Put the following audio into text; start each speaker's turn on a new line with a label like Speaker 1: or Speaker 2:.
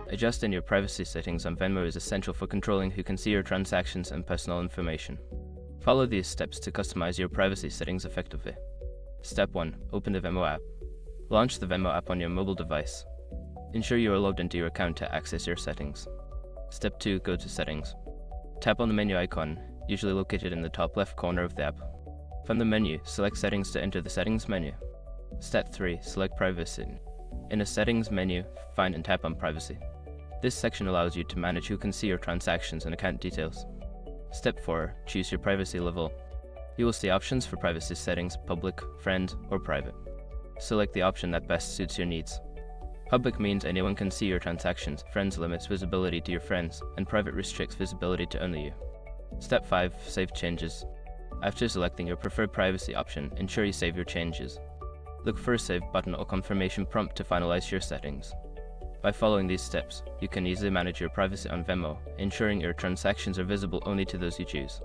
Speaker 1: Adjusting your privacy settings on Venmo is essential for controlling who can see your transactions and personal information. Follow these steps to customize your privacy settings effectively. Step 1. Open the Venmo app. Launch the Venmo app on your mobile device. Ensure you are logged into your account to access your settings. Step 2. Go to Settings. Tap on the menu icon, usually located in the top left corner of the app. From the menu, select Settings to enter the Settings menu. Step 3. Select Privacy. In the Settings menu, find and tap on Privacy. This section allows you to manage who can see your transactions and account details. Step 4. Choose your privacy level. You will see options for privacy settings: public, friend, or private. Select the option that best suits your needs. Public means anyone can see your transactions, friends limits visibility to your friends, and private restricts visibility to only you. Step 5. Save changes. After selecting your preferred privacy option, ensure you save your changes. Look for a Save button or confirmation prompt to finalize your settings. By following these steps, you can easily manage your privacy on Venmo, ensuring your transactions are visible only to those you choose.